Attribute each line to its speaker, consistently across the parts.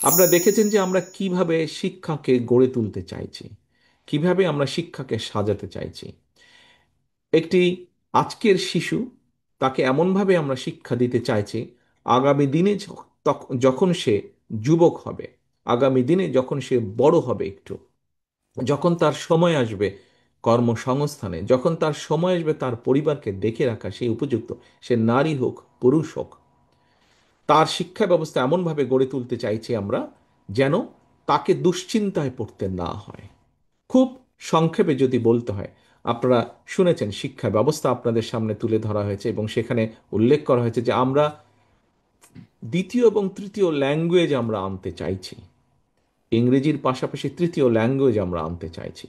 Speaker 1: আপনারা দেখেছেন যে আমরা কিভাবে শিক্ষাকে গড়ে তুলতে চাইছি, কিভাবে আমরা শিক্ষাকে সাজাতে চাইছি। একটি আজকের শিশু, তাকে এমনভাবে আমরা শিক্ষা দিতে চাইছি, আগামী দিনে যখন সে যুবক হবে, আগামী দিনে যখন সে বড় হবে, একটু যখন তার সময় আসবে কর্মসংস্থানে, যখন তার সময় আসবে তার পরিবারকে দেখে রাখা, সেই উপযুক্ত, সে নারী হোক পুরুষ হোক, তার শিক্ষা ব্যবস্থা এমনভাবে গড়ে তুলতে চাইছি আমরা যেন তাকে দুশ্চিন্তায় পড়তে না হয়। খুব সংক্ষেপে যদি বলতে হয়, আপনারা শুনেছেন শিক্ষা ব্যবস্থা আপনাদের সামনে তুলে ধরা হয়েছে এবং সেখানে উল্লেখ করা হয়েছে যে আমরা দ্বিতীয় এবং তৃতীয় ল্যাঙ্গুয়েজ আমরা আনতে চাইছি। ইংরেজির পাশাপাশি তৃতীয় ল্যাঙ্গুয়েজ আমরা আনতে চাইছি।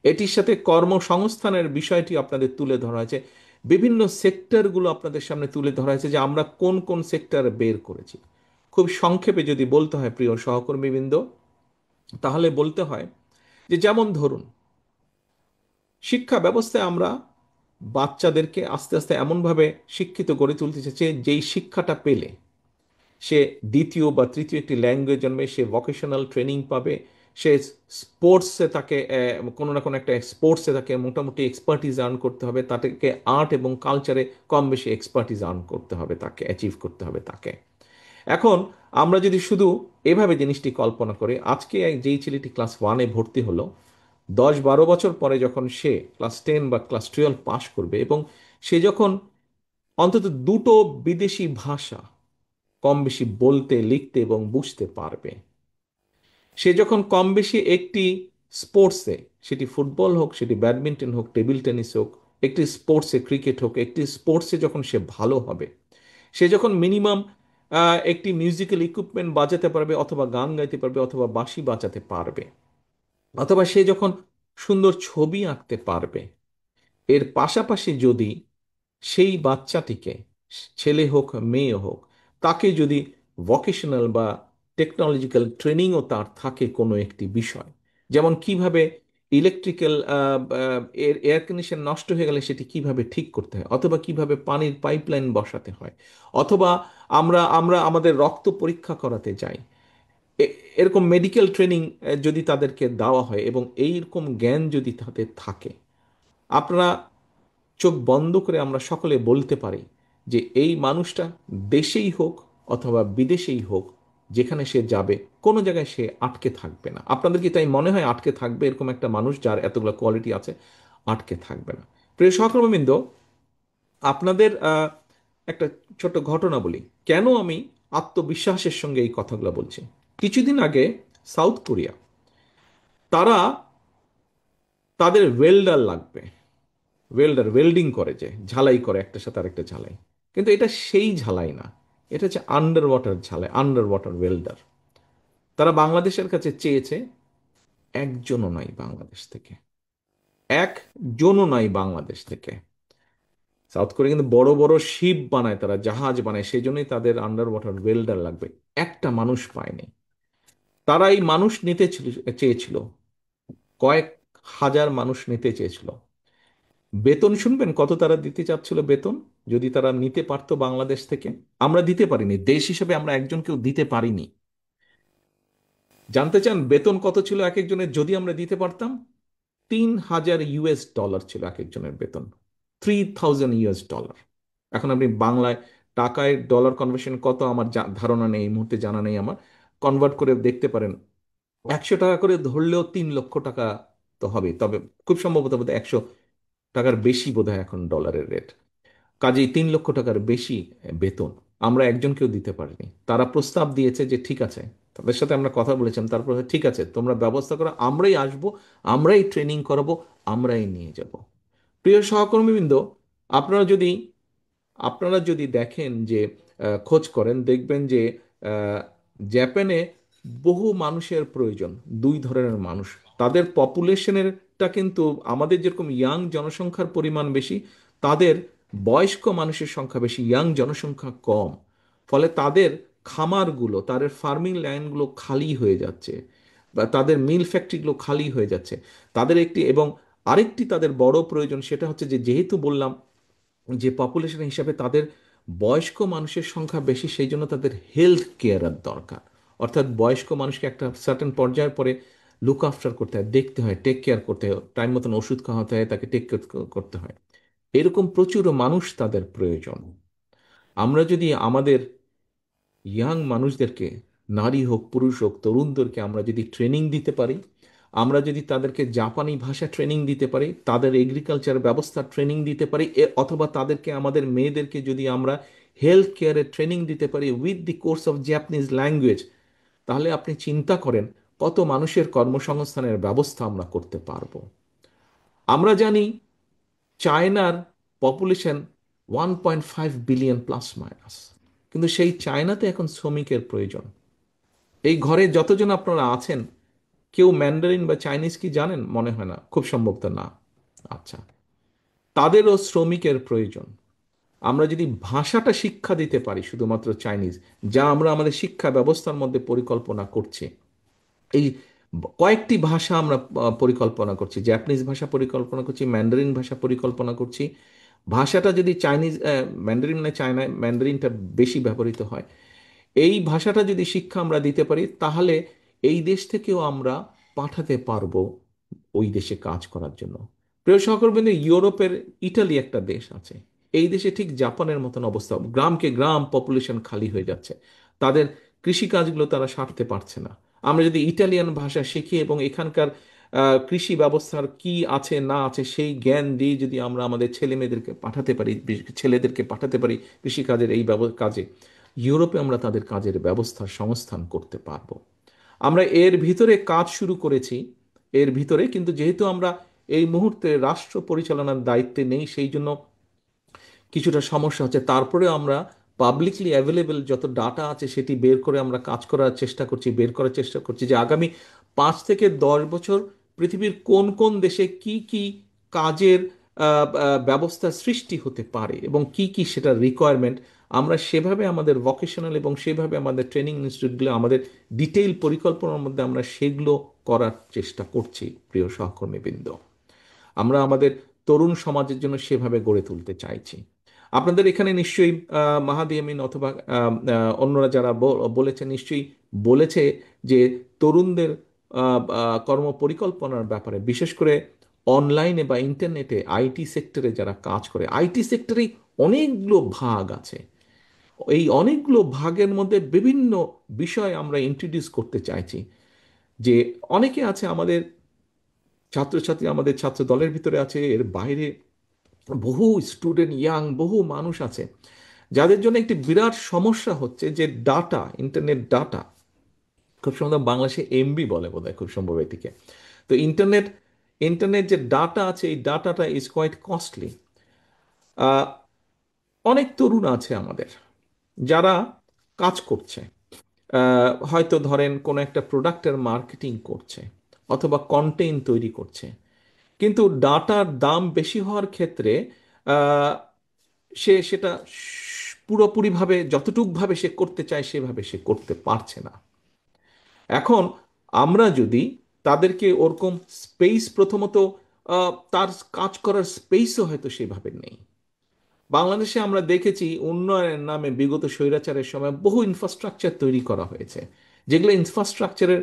Speaker 1: এটির সাথে কর্মসংস্থানের বিষয়টি আপনাদের তুলে ধরা হয়েছে। বিভিন্ন সেক্টরগুলো আপনাদের সামনে তুলে ধরা হয়েছে যে আমরা কোন কোন সেক্টর বের করেছি। খুব সংক্ষেপে যদি বলতে হয় প্রিয় সহকর্মীবৃন্দ, তাহলে বলতে হয় যে যেমন ধরুন, শিক্ষা ব্যবস্থায় আমরা বাচ্চাদেরকে আস্তে আস্তে এমনভাবে শিক্ষিত গড়ে তুলতে চাইছে যেই শিক্ষাটা পেলে সে দ্বিতীয় বা তৃতীয় একটি ল্যাঙ্গুয়েজ জন্মে, সে ভোকেশনাল ট্রেনিং পাবে, সে স্পোর্টসে তাকে কোনো না কোনো একটা স্পোর্টসে তাকে মোটামুটি এক্সপার্টিস আর্ন করতে হবে, তাকে আর্ট এবং কালচারে কম বেশি এক্সপার্টিস আর্ন করতে হবে, তাকে অ্যাচিভ করতে হবে তাকে। এখন আমরা যদি শুধু এভাবে জিনিসটি কল্পনা করি, আজকে যেই ছেলেটি ক্লাস ওয়ানে ভর্তি হলো, 10-12 বছর পরে যখন সে ক্লাস 10 বা ক্লাস 12 পাশ করবে এবং সে যখন অন্তত দুটো বিদেশি ভাষা কম বেশি বলতে, লিখতে এবং বুঝতে পারবে, সে যখন কম বেশি একটি স্পোর্টসে, সেটি ফুটবল হোক, সেটি ব্যাডমিন্টন হোক, টেবিল টেনিস হোক, একটি স্পোর্টসে ক্রিকেট হোক, একটি স্পোর্টসে যখন সে ভালো হবে, সে যখন মিনিমাম একটি মিউজিক্যাল ইকুইপমেন্ট বাজাতে পারবে, অথবা গান গাইতে পারবে, অথবা বাঁশি বাজাতে পারবে, অথবা সে যখন সুন্দর ছবি আঁকতে পারবে, এর পাশাপাশি যদি সেই বাচ্চাটিকে, ছেলে হোক মেয়ে হোক, তাকে যদি ভোকেশনাল বা টেকনোলজিক্যাল ট্রেনিংও তার থাকে কোনো একটি বিষয়, যেমন কিভাবে ইলেকট্রিক্যাল এয়ার কন্ডিশন নষ্ট হয়ে গেলে সেটি কিভাবে ঠিক করতে হয়, অথবা কিভাবে পানির পাইপলাইন বসাতে হয়, অথবা আমরা আমরা আমাদের রক্ত পরীক্ষা করাতে যাই, এরকম মেডিকেল ট্রেনিং যদি তাদেরকে দেওয়া হয় এবং এইরকম জ্ঞান যদি তাদের থাকে, আপনারা চোখ বন্ধ করে আমরা সকলে বলতে পারি যে এই মানুষটা দেশেই হোক অথবা বিদেশেই হোক, যেখানে সে যাবে কোনো জায়গায় সে আটকে থাকবে না। আপনাদের কি তাই মনে হয় আটকে থাকবে এরকম একটা মানুষ যার এতগুলো কোয়ালিটি আছে? আটকে থাকবে না। প্রিয় সহকর্মীবৃন্দ, আপনাদের একটা ছোট ঘটনা বলি কেন আমি আত্মবিশ্বাসের সঙ্গে এই কথাগুলো বলছি। কিছুদিন আগে সাউথ কোরিয়া, তারা তাদের ওয়েল্ডার লাগবে, ওয়েল্ডিং করে, যে ঝালাই করে একটার সাথে আরেকটা ঝালাই, কিন্তু এটা সেই ঝালাই না, এটা হচ্ছে আন্ডার ওয়াটার ঝালাই, আন্ডার ওয়াটার ওয়েল্ডার। তারা বাংলাদেশের কাছে চেয়েছে, একজনও নাই বাংলাদেশ থেকে, একজনও নাই বাংলাদেশ থেকে। সাউথ কোরিয়া কিন্তু বড় বড় শিপ বানায়, তারা জাহাজ বানায়, সেই জন্যই তাদের আন্ডার ওয়াটার ওয়েল্ডার লাগবে। একটা মানুষ পায়নি। তারা এই মানুষ নিতে চেয়েছিল, কয়েক হাজার মানুষ নিতে চেয়েছিল। বেতন শুনবেন কত তারা দিতে চাচ্ছিল বেতন, যদি তারা নিতে পারতো বাংলাদেশ থেকে? আমরা দিতে পারিনি, দেশ হিসেবে আমরা একজনকেও দিতে পারিনি। জানতে চান বেতন কত ছিল এক একজনের যদি আমরা দিতে পারতাম? $3,000 ছিল এক একজনের বেতন। $3,000। এখন আপনি বাংলায়, টাকায় ডলার কনভার্সন কত আমার ধারণা নেই, এই মুহূর্তে জানা নেই আমার। কনভার্ট করে দেখতে পারেন, 100 টাকা করে ধরলেও 3 লক্ষ টাকা তো হবে, তবে খুব সম্ভবত বোধহয় 100 টাকার বেশি বোধহয় এখন ডলারের রেট। কাজেই 3 লক্ষ টাকার বেশি বেতন আমরা একজনকেও দিতে পারিনি। তারা প্রস্তাব দিয়েছে যে ঠিক আছে, তাদের সাথে আমরা কথা বলেছিলাম, তারপর ঠিক আছে তোমরা ব্যবস্থা করো, আমরাই আসবো, আমরাই ট্রেনিং করাবো, আমরাই নিয়ে যাব। প্রিয় সহকর্মীবৃন্দ, আপনারা যদি আপনারা যদি দেখেন যে খোঁজ করেন, দেখবেন যে আহ, জাপানে বহু মানুষের প্রয়োজন, দুই ধরনের মানুষ। তাদের পপুলেশনেরটা কিন্তু আমাদের যেরকম ইয়াং জনসংখ্যার পরিমাণ বেশি, তাদের বয়স্ক মানুষের সংখ্যা বেশি, ইয়াং জনসংখ্যা কম। ফলে তাদের খামারগুলো, তাদের ফার্মিং ল্যান্ডগুলো খালি হয়ে যাচ্ছে, বা তাদের মিল ফ্যাক্টরিগুলো খালি হয়ে যাচ্ছে। তাদের একটি এবং আরেকটি তাদের বড় প্রয়োজন, সেটা হচ্ছে যে যেহেতু বললাম যে পপুলেশন হিসাবে তাদের বয়স্ক মানুষের সংখ্যা বেশি, সেই জন্য তাদের হেলথ কেয়ারের দরকার, অর্থাৎ বয়স্ক মানুষকে একটা সার্টেন পর্যায়ের পরে লুক আফটার করতে হয়, দেখতে হয়, টেক কেয়ার করতে হয়, টাইম মতন ওষুধ খাওয়াতে হয়, তাকে টেক কেয়ার করতে হয়। এরকম প্রচুর মানুষ তাদের প্রয়োজন। আমরা যদি আমাদের ইয়াং মানুষদেরকে, নারী হোক পুরুষ হোক তরুণদেরকে আমরা যদি ট্রেনিং দিতে পারি, আমরা যদি তাদেরকে জাপানি ভাষা ট্রেনিং দিতে পারি, তাদের এগ্রিকালচার ব্যবস্থা ট্রেনিং দিতে পারি, অথবা তাদেরকে আমাদের মেয়েদেরকে যদি আমরা হেলথ কেয়ারের ট্রেনিং দিতে পারি with the course of Japanese language, তাহলে আপনি চিন্তা করেন কত মানুষের কর্মসংস্থানের ব্যবস্থা আমরা করতে পারবো। আমরা জানি চায়নার পপুলেশন 1.5 বিলিয়ন প্লাস মাইনাস, কিন্তু সেই চায়নাতে এখন শ্রমিকের প্রয়োজন। এই ঘরে যতজন আপনারা আছেন, কেউ ম্যান্ডারিন বা চাইনিজ কি জানেন? মনে হয় না, খুব সম্ভবত না। আচ্ছা, তাদেরও শ্রমিকের প্রয়োজন। আমরা যদি ভাষাটা শিক্ষা দিতে পারি শুধুমাত্র চাইনিজ, যা আমরা আমাদের শিক্ষা ব্যবস্থার মধ্যে পরিকল্পনা করছি, এই কয়েকটি ভাষা আমরা পরিকল্পনা করছি, জাপানিজ ভাষা পরিকল্পনা করছি, ম্যান্ডারিন ভাষা পরিকল্পনা করছি। ভাষাটা যদি চাইনিজ, ম্যান্ডারিন মানে চায়নায় ম্যান্ডারিনটা বেশি ব্যবহৃত হয়, এই ভাষাটা যদি শিক্ষা আমরা দিতে পারি, তাহলে এই দেশ থেকেও আমরা পাঠাতে পারবো ওই দেশে কাজ করার জন্য। প্রিয় সহকর্মী, ইউরোপের ইটালি একটা দেশ আছে, এই দেশে ঠিক জাপানের মতন অবস্থা, গ্রামকে গ্রাম পপুলেশন খালি হয়ে যাচ্ছে, তাদের কৃষিকাজগুলো তারা সারতে পারছে না। আমরা যদি ইটালিয়ান ভাষা শিখি এবং এখানকার কৃষি ব্যবস্থার কি আছে না আছে সেই জ্ঞান দিয়ে যদি আমরা আমাদের ছেলে মেয়েদেরকে পাঠাতে পারি, ছেলেদেরকে পাঠাতে পারি কৃষিকাজের এই কাজে, ইউরোপে আমরা তাদের কাজের ব্যবস্থার সংস্থান করতে পারবো। আমরা এর ভিতরে কাজ শুরু করেছি, এর ভিতরে কিন্তু যেহেতু আমরা এই মুহূর্তে রাষ্ট্র পরিচালনার দায়িত্বে নেই, সেই জন্য কিছুটা সমস্যা হচ্ছে। তারপরে আমরা পাবলিকলি অ্যাভেলেবেল যত ডাটা আছে সেটি বের করে আমরা কাজ করার চেষ্টা করছি, বের করার চেষ্টা করছি যে আগামী 5 থেকে 10 বছর পৃথিবীর কোন কোন দেশে কি কি কাজের ব্যবস্থা সৃষ্টি হতে পারে এবং কি কি সেটা রিকোয়ারমেন্ট, আমরা সেভাবে আমাদের ভোকেশনাল এবং সেভাবে আমাদের ট্রেনিং ইনস্টিটিউটগুলো, আমাদের ডিটেইল পরিকল্পনার মধ্যে আমরা সেগুলো করার চেষ্টা করছি। প্রিয় সহকর্মীবৃন্দ, আমরা আমাদের তরুণ সমাজের জন্য সেভাবে গড়ে তুলতে চাইছি। আপনাদের এখানে নিশ্চয়ই মাহাদি আমিন অথবা অন্যরা যারা বলেছে, নিশ্চয়ই বলেছে যে তরুণদের কর্ম পরিকল্পনার ব্যাপারে, বিশেষ করে অনলাইনে বা ইন্টারনেটে আইটি সেক্টরে যারা কাজ করে, আইটি সেক্টরে অনেকগুলো ভাগ আছে। এই অনেকগুলো ভাগের মধ্যে বিভিন্ন বিষয় আমরা ইন্ট্রোডিউস করতে চাইছি। যে অনেকে আছে আমাদের ছাত্রছাত্রী, আমাদের ছাত্র দলের ভিতরে আছে, এর বাইরে বহু স্টুডেন্ট, ইয়াং বহু মানুষ আছে যাদের জন্য একটি বিরাট সমস্যা হচ্ছে যে ডাটা, ইন্টারনেট ডাটা, খুব সম্ভব বাংলাদেশে এমবি বলে বোধহয় খুব সম্ভব এটিকে। তো ইন্টারনেট, ইন্টারনেট যে ডাটা আছে, এই ডাটাটা ইজ কোয়াইট কস্টলি। অনেক তরুণ আছে আমাদের যারা কাজ করছে, হয়তো ধরেন কোনো একটা প্রোডাক্টের মার্কেটিং করছে অথবা কন্টেন্ট তৈরি করছে, কিন্তু ডাটার দাম বেশি হওয়ার ক্ষেত্রে আহ, সে সেটা পুরোপুরিভাবে যতটুকভাবে সে করতে চায় সেভাবে সে করতে পারছে না। এখন আমরা যদি তাদেরকে ওরকম স্পেস, প্রথমত তার কাজ করার স্পেসও হয়তো সেভাবে নেই। বাংলাদেশে আমরা দেখেছি উন্নয়নের নামে বিগত স্বৈরাচারের সময় বহু ইনফ্রাস্ট্রাকচার তৈরি করা হয়েছে, যেগুলো ইনফ্রাস্ট্রাকচারের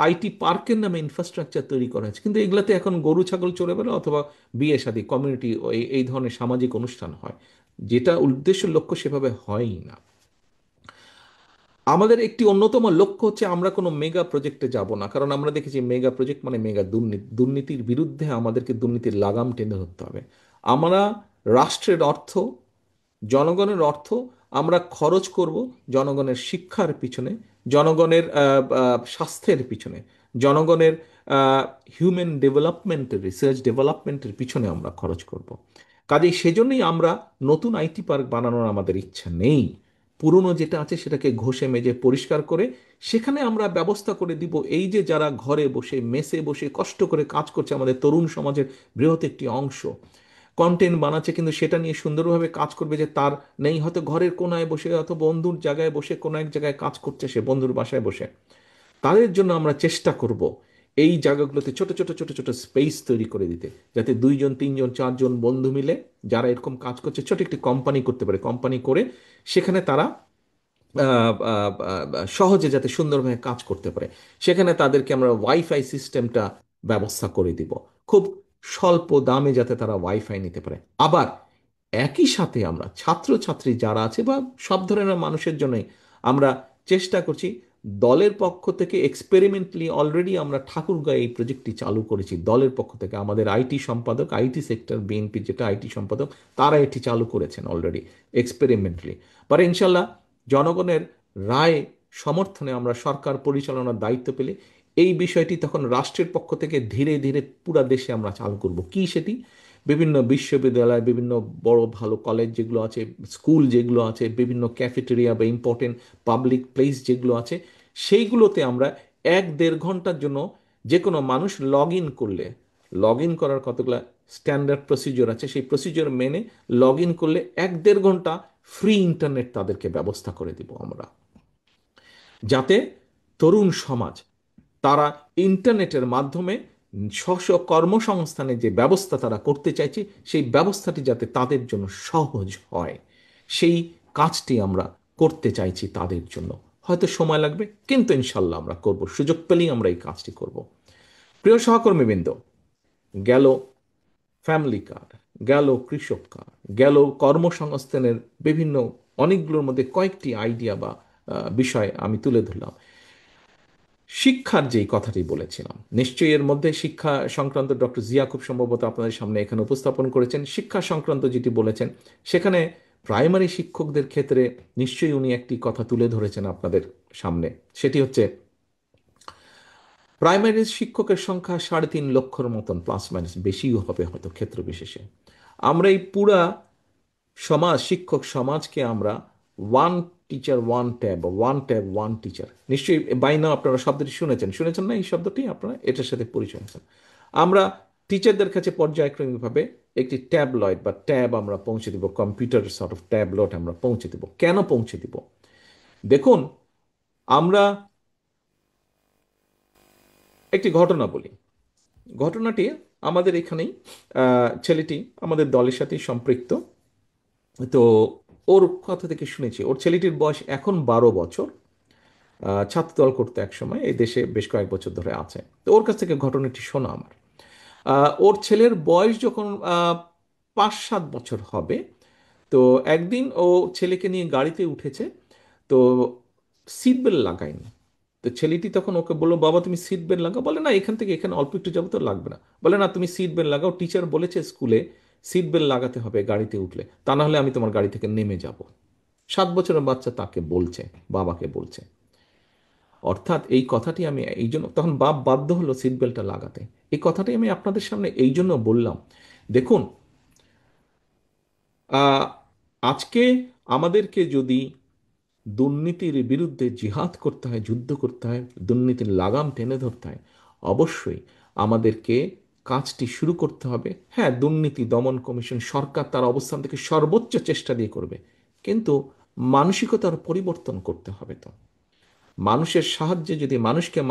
Speaker 1: আইটি পার্কের নামে ইনফ্রাস্ট্রাকচার তৈরি করা হয়েছে, কিন্তু এগুলাতে এখন গরু ছাগল চড়ে বেড়ায় অথবা বিয়ে শাদী, কমিউনিটি, এই ধরনের সামাজিক অনুষ্ঠান হয়, যেটা উদ্দেশ্য লক্ষ্য সেভাবে হয়ই না। আমাদের একটি অন্যতম লক্ষ্য হচ্ছে আমরা কোনো মেগা প্রজেক্টে যাব না, কারণ আমরা দেখেছি মেগা প্রজেক্ট মানে মেগা দুর্নীতি, দুর্নীতির বিরুদ্ধে আমাদেরকে দুর্নীতির লাগাম টেনে ধরতে হবে। আমরা রাষ্ট্রের অর্থ, জনগণের অর্থ আমরা খরচ করব জনগণের শিক্ষার পিছনে, জনগণের স্বাস্থ্যের পিছনে, জনগণের হিউম্যান ডেভেলপমেন্টের, রিসার্চ ডেভেলপমেন্টের পিছনে আমরা খরচ করব। কাজেই সেজন্যই আমরা নতুন আইটি পার্ক বানানোর আমাদের ইচ্ছা নেই। পুরনো যেটা আছে সেটাকে ঘষে মেজে পরিষ্কার করে সেখানে আমরা ব্যবস্থা করে দিব এই যে যারা ঘরে বসে মেসে বসে কষ্ট করে কাজ করছে, আমাদের তরুণ সমাজের বৃহৎ একটি অংশ কন্টেন্ট বানাচ্ছে, কিন্তু সেটা নিয়ে সুন্দরভাবে কাজ করবে যে তার নেই, হয়তো ঘরের কোনায় বসে অথবা বন্ধুর জায়গায় বসে কোনো এক জায়গায় কাজ করছে, সে বন্ধুর বাসায় বসে, তাদের জন্য আমরা চেষ্টা করব এই জায়গাগুলোতে ছোট ছোট ছোট ছোট স্পেস তৈরি করে দিতে, যাতে 2 জন 3 জন 4 জন বন্ধু মিলে যারা এরকম কাজ করছে ছোট একটি কোম্পানি করতে পারে। কোম্পানি করে সেখানে তারা সহজে যাতে সুন্দরভাবে কাজ করতে পারে, সেখানে তাদেরকে আমরা ওয়াইফাই সিস্টেমটা ব্যবস্থা করে দিব, খুব স্বল্প দামে যাতে তারা ওয়াইফাই নিতে পারে। আবার একই সাথে আমরা ছাত্রছাত্রী যারা আছে বা সব ধরনের মানুষের জন্যই আমরা চেষ্টা করছি, দলের পক্ষ থেকে এক্সপেরিমেন্টালি অলরেডি আমরা ঠাকুরগাঁয়ে এই প্রজেক্টটি চালু করেছি। দলের পক্ষ থেকে আমাদের আইটি সম্পাদক, আইটি সেক্টর বিএনপি যেটা আইটি সম্পাদক, তারা এটি চালু করেছেন অলরেডি এক্সপেরিমেন্টালি। পরে ইনশাল্লাহ জনগণের রায় সমর্থনে আমরা সরকার পরিচালনার দায়িত্ব পেলে এই বিষয়টি তখন রাষ্ট্রের পক্ষ থেকে ধীরে ধীরে পুরা দেশে আমরা চালু করব। কি সেটি? বিভিন্ন বিশ্ববিদ্যালয়, বিভিন্ন বড় ভালো কলেজ যেগুলো আছে, স্কুল যেগুলো আছে, বিভিন্ন ক্যাফেটেরিয়া বা ইম্পর্টেন্ট পাবলিক প্লেস যেগুলো আছে, সেইগুলোতে আমরা 1-1.5 ঘন্টার জন্য যে কোনো মানুষ লগ ইন করলে, লগ ইন করার কতগুলো স্ট্যান্ডার্ড প্রসিজিওর আছে, সেই প্রসিজিওর মেনে লগ ইন করলে 1-1.5 ঘন্টা ফ্রি ইন্টারনেট তাদেরকে ব্যবস্থা করে দিব আমরা, যাতে তরুণ সমাজ তারা ইন্টারনেটের মাধ্যমে স্ব কর্মসংস্থানের যে ব্যবস্থা তারা করতে চাইছে, সেই ব্যবস্থাটি যাতে তাদের জন্য সহজ হয়, সেই কাজটি আমরা করতে চাইছি তাদের জন্য। হয়তো সময় লাগবে, কিন্তু ইনশাল্লাহ আমরা করব, সুযোগ পেলেই আমরা এই কাজটি করব। প্রিয় সহকর্মীবৃন্দ, গেল ফ্যামিলি কার্ড, গেল কৃষক কার্ড, গেল কর্মসংস্থানের বিভিন্ন অনেকগুলোর মধ্যে কয়েকটি আইডিয়া বা বিষয় আমি তুলে ধরলাম। শিক্ষার যেই কথাটি বলেছিলাম, নিশ্চয়ই এর মধ্যে শিক্ষা সংক্রান্ত ডক্টর জিয়া খুব সম্ভবত আপনাদের সামনে এখানে উপস্থাপন করেছেন। শিক্ষা সংক্রান্ত যেটি বলেছেন, সেখানে প্রাইমারি শিক্ষকদের ক্ষেত্রে নিশ্চয়ই উনি একটি কথা তুলে ধরেছেন আপনাদের সামনে। সেটি হচ্ছে প্রাইমারি শিক্ষকের সংখ্যা 3.5 লক্ষর মতন, প্লাস মাইনাস, বেশিও হবে হয়তো ক্ষেত্র বিশেষে। আমরা এই পুরা সমাজ, শিক্ষক সমাজকে আমরা one teacher one tab, one tab one teacher, নিশ্চয়ই বাই নাও আপনারা শব্দটি শুনেছেন, শুনেছেন না এই শব্দটি? আপনারা এটার সাথে পরিচয় আছেন। আমরা টিচারদের কাছে পর্যায়ক্রমিকভাবে একটি ট্যাবলয়েড বা ট্যাব আমরা পৌঁছে দিব, কম্পিউটার সর্ট অফ ট্যাবলয়েড আমরা পৌঁছে দিব। কেন পৌঁছে দিব? দেখুন, আমরা একটি ঘটনা বলি। ঘটনাটি আমাদের এখানেই, ছেলেটি আমাদের দলের সাথেই সম্পৃক্ত। তো ওর কথা থেকে শুনেছি, ওর ছেলেটির বয়স এখন 12 বছর। ছাত্রদল করতে এক সময়, এই দেশে বেশ কয়েক বছর ধরে আছে। তো ওর কাছ থেকে ঘটনাটি শোনা আমার। ওর ছেলের বয়স যখন 5-7 বছর হবে, তো একদিন ও ছেলেকে নিয়ে গাড়িতে উঠেছে, তো সিট বেল্ট লাগায়নি। তো ছেলেটি তখন ওকে বললো, বাবা তুমি সিট বেল্ট লাগাও। বলে না, এখান থেকে এখানে অল্প একটু যাবো, তো লাগবে না। বলে না, তুমি সিট বেল্ট লাগাও, টিচার বলেছে স্কুলে সিট বেল্ট লাগাতে হবে গাড়িতে উঠলে, তা না হলে আমি তোমার গাড়ি থেকে নেমে যাব। 7 বছরের বাচ্চা তাকে বলছে, বাবাকে বলছে। অর্থাৎ এই কথাটি আমি এই জন্য, তখন বাপ বাধ্য হলো সিট বেল্টটা লাগাতে। এই কথাটি আমি আপনাদের সামনে এই জন্য বললাম। দেখুন, আহ, আজকে আমাদেরকে যদি দুর্নীতির বিরুদ্ধে জিহাদ করতে হয়, যুদ্ধ করতে হয়, দুর্নীতির লাগাম টেনে ধরতে হয়, অবশ্যই আমাদেরকে কাজটি শুরু করতে হবে। হ্যাঁ, দুর্নীতি দমন কমিশন, সরকার তার অবস্থান থেকে সর্বোচ্চ চেষ্টা দিয়ে করবে, কিন্তু মানসিকতার পরিবর্তন করতে হবে। তো মানুষের সাহায্যে যদি,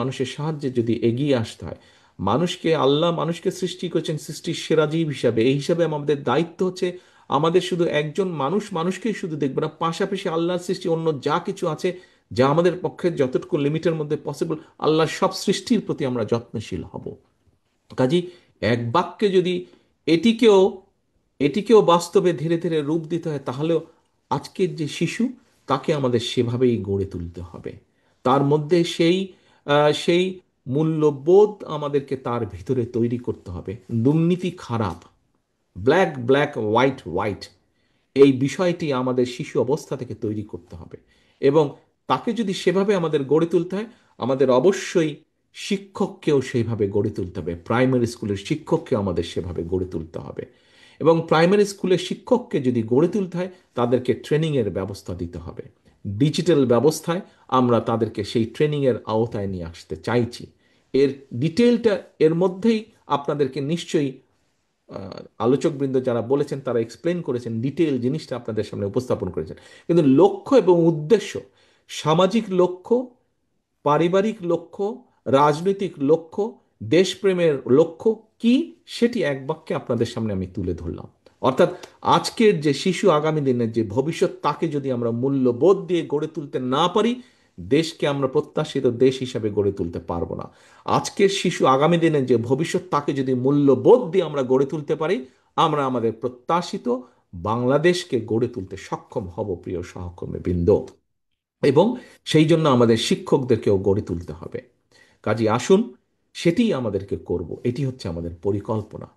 Speaker 1: মানুষের সাহায্যে যদি এগিয়ে আসতে হয়, মানুষকে, আল্লাহ মানুষকে সৃষ্টি করেছেন সৃষ্টির সেরা জীব হিসাবে, এই হিসাবে আমাদের দায়িত্ব হচ্ছে আমাদের শুধু একজন মানুষকেই শুধু দেখবে না, পাশাপাশি আল্লাহর সৃষ্টি অন্য যা কিছু আছে, যা আমাদের পক্ষে যতটুকু লিমিটের মধ্যে পসিবল, আল্লাহর সব সৃষ্টির প্রতি আমরা যত্নশীল হব। কাজী এক বাক্যে যদি এটিকেও এটিকেও বাস্তবে ধীরে ধীরে রূপ দিতে হয়, তাহলেও আজকের যে শিশু, তাকে আমাদের সেভাবেই গড়ে তুলতে হবে। তার মধ্যে সেই মূল্যবোধ আমাদেরকে তার ভিতরে তৈরি করতে হবে। দুর্নীতি খারাপ, ব্ল্যাক ব্ল্যাক, হোয়াইট হোয়াইট, এই বিষয়টি আমাদের শিশু অবস্থা থেকে তৈরি করতে হবে। এবং তাকে যদি সেভাবে আমাদের গড়ে তুলতে হয়, আমাদের অবশ্যই শিক্ষককেও সেইভাবে গড়ে তুলতে হবে। প্রাইমারি স্কুলের শিক্ষককে আমাদের সেভাবে গড়ে তুলতে হবে। এবং প্রাইমারি স্কুলের শিক্ষককে যদি গড়ে তুলতে হয়, তাদেরকে ট্রেনিংয়ের ব্যবস্থা দিতে হবে। ডিজিটাল ব্যবস্থায় আমরা তাদেরকে সেই ট্রেনিংয়ের আওতায় নিয়ে আসতে চাইছি। এর ডিটেলটা এর মধ্যেই আপনাদেরকে নিশ্চয়ই আলোচকবৃন্দ যারা বলেছেন তারা এক্সপ্লেন করেছেন, ডিটেল জিনিসটা আপনাদের সামনে উপস্থাপন করেছেন। কিন্তু লক্ষ্য এবং উদ্দেশ্য, সামাজিক লক্ষ্য, পারিবারিক লক্ষ্য, রাজনৈতিক লক্ষ্য, দেশপ্রেমের লক্ষ্য কি, সেটি এক বাক্যে আপনাদের সামনে আমি তুলে ধরলাম। অর্থাৎ আজকের যে শিশু আগামী দিনের যে ভবিষ্যৎ, তাকে যদি আমরা মূল্যবোধ দিয়ে গড়ে তুলতে না পারি, দেশকে আমরা প্রত্যাশিত দেশ হিসাবে গড়ে তুলতে পারবো না। আজকের শিশু আগামী দিনের যে ভবিষ্যৎ, তাকে যদি মূল্যবোধ দিয়ে আমরা গড়ে তুলতে পারি, আমরা আমাদের প্রত্যাশিত বাংলাদেশকে গড়ে তুলতে সক্ষম হব, প্রিয় সহকর্মী বৃন্দ। এবং সেই জন্য আমাদের শিক্ষকদেরকেও গড়ে তুলতে হবে। কাজে আসুন, সেটিই আমাদেরকে করব, এটি হচ্ছে আমাদের পরিকল্পনা।